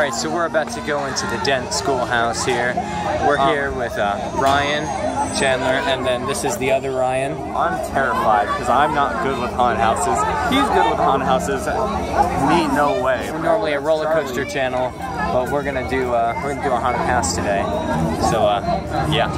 Alright, so we're about to go into the Dent schoolhouse here. We're here with Ryan, Chandler, and then this is the other Ryan. I'm terrified because I'm not good with haunted houses. He's good with haunted houses. Me, no way. We're normally a roller coaster channel, but we're gonna do a haunted house today. So yeah.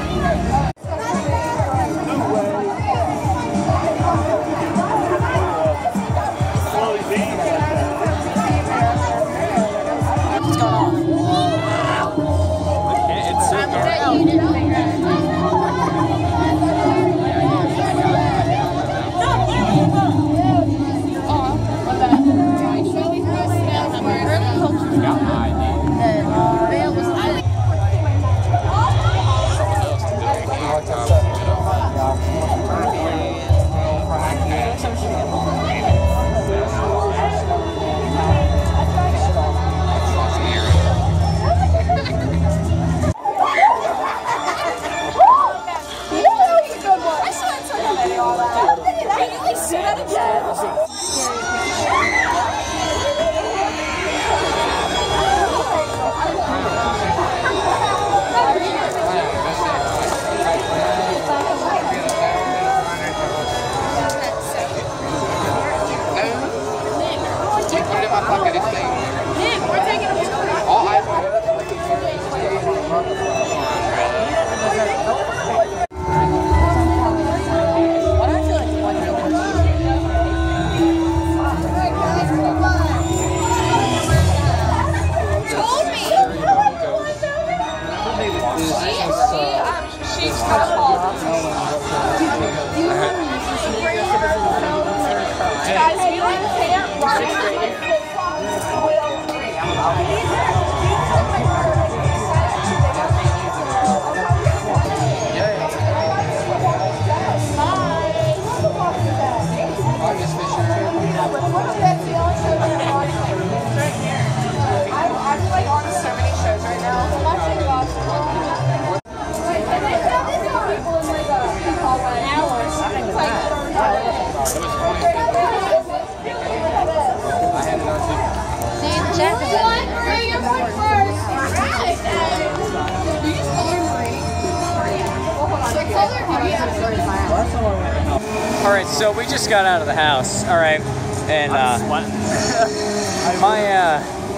Alright, so we just got out of the house, alright, and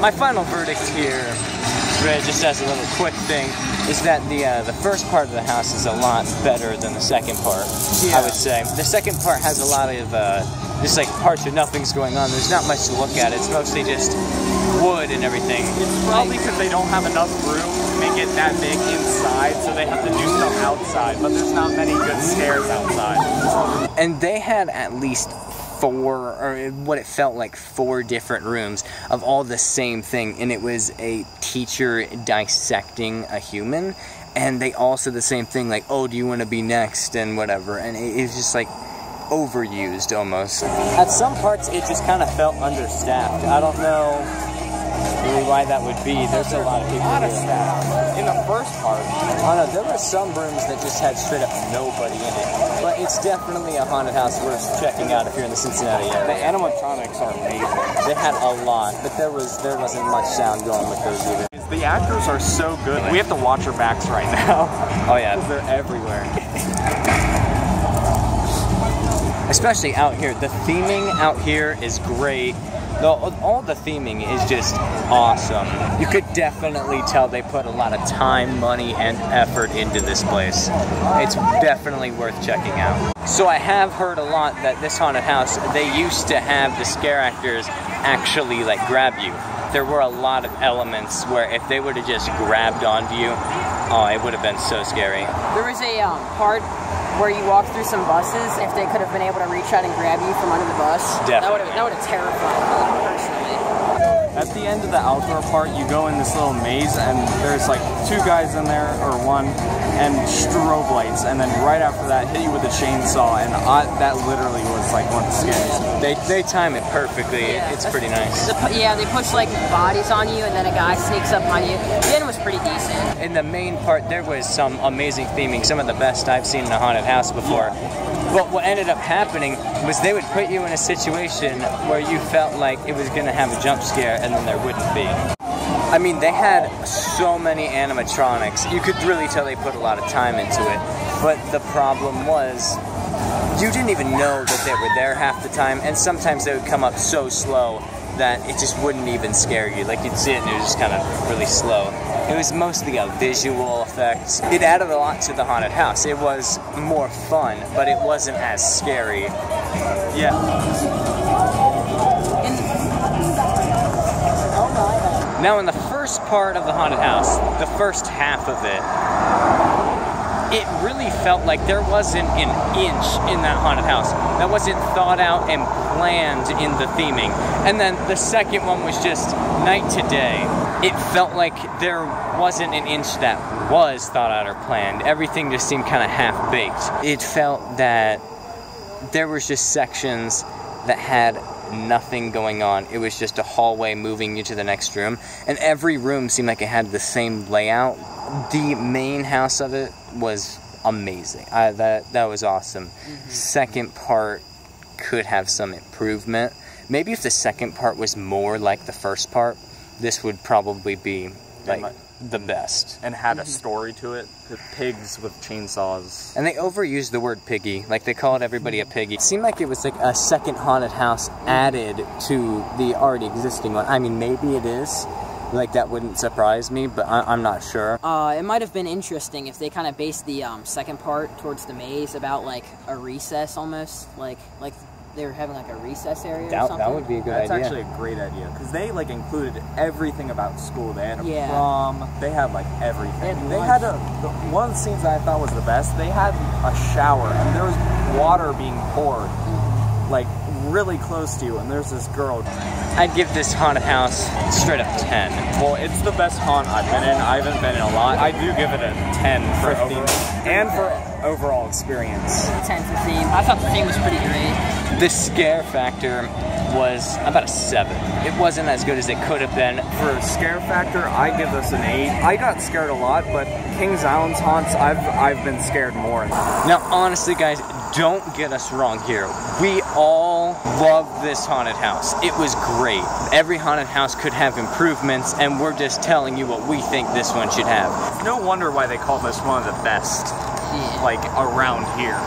my final verdict here, just as a little quick thing, is that the first part of the house is a lot better than the second part, I would say. The second part has a lot of just like parts where nothing's going on. There's not much to look at. It's mostly just wood and everything. It's probably because they don't have enough room to make it that big inside, so they have to do stuff outside, but there's not many good stairs outside. And they had at least 4, or what it felt like 4 different rooms of all the same thing, and it was a teacher dissecting a human, and they all said the same thing, like, oh, do you want to be next, and whatever, and it's just like overused almost. At some parts it just kind of felt understaffed. I don't know really why that would be. There's a lot of people here. In the first part, I don't know, there were some rooms that just had straight up nobody in it. But it's definitely a haunted house worth checking out if you're in the Cincinnati area. The animatronics are amazing. They had a lot, but there wasn't much sound going with those either. The actors are so good. We have to watch our backs right now. Oh yeah. Because they're everywhere. Especially out here. The theming out here is great. All the theming is just awesome. You could definitely tell they put a lot of time, money, and effort into this place. It's definitely worth checking out. So I have heard a lot that this haunted house, they used to have the scare actors actually like grab you. There were a lot of elements where if they would have just grabbed onto you, oh, it would have been so scary. There was a part where you walk through some buses. If they could have been able to reach out and grab you from under the bus, definitely. That would have terrified me personally. At the end of the outdoor part, you go in this little maze, and there's like 2 guys in there, or 1, and strobe lights, and then right after that, hit you with a chainsaw, and that literally was like one of the scariest. They time it perfectly. Yeah, it's pretty nice. Yeah, they push like bodies on you, and then a guy sneaks up on you. The end was pretty decent. In the main part, there was some amazing theming, some of the best I've seen in a haunted house before. But what ended up happening was they would put you in a situation where you felt like it was going to have a jump scare, and then there wouldn't be. I mean, they had so many animatronics. You could really tell they put a lot of time into it. But the problem was, you didn't even know that they were there half the time, and sometimes they would come up so slow that it just wouldn't even scare you. Like, you'd see it and it was just kind of really slow. It was mostly a visual effect. It added a lot to the haunted house. It was more fun, but it wasn't as scary. Yeah. Now, in the first part of the haunted house, the first half of it, it really felt like there wasn't an inch in that haunted house that wasn't thought out and planned in the theming. And then the second one was just night to day. It felt like there wasn't an inch that was thought out or planned. Everything just seemed kind of half-baked. It felt that there was just sections that had nothing going on. It was just a hallway moving you to the next room, and every room seemed like it had the same layout. The main house of it was amazing. That was awesome. Second part could have some improvement. Maybe if the second part was more like the first part, this would probably be like the best. And had a story to it. The pigs with chainsaws. And they overused the word piggy. Like, they called everybody a piggy. It seemed like it was like a second haunted house added to the already existing one. I mean, maybe it is. Like, that wouldn't surprise me, but I'm not sure. It might have been interesting if they kind of based the second part towards the maze about, like, a recess almost. Like they were having, like, a recess area or something. That would be a good idea. That's actually a great idea, because they, like, included everything about school. They had a Yeah. prom, they had, like, everything. They had one of the scenes that I thought was the best, they had a shower, and there was water being poured, like, really close to you, and there's this girl. I'd give this haunted house straight up 10. Well, it's the best haunt I've been in. I haven't been in a lot. I do give it a 10 for overall experience. 10 for theme. I thought the theme was pretty great. The scare factor was about a 7. It wasn't as good as it could have been. For scare factor, I give this an 8. I got scared a lot, but Kings Island's haunts, I've been scared more. Now, honestly, guys, don't get us wrong here. We all love this haunted house. It was great. Every haunted house could have improvements, and we're just telling you what we think this one should have. No wonder why they call this one of the best, like, around here.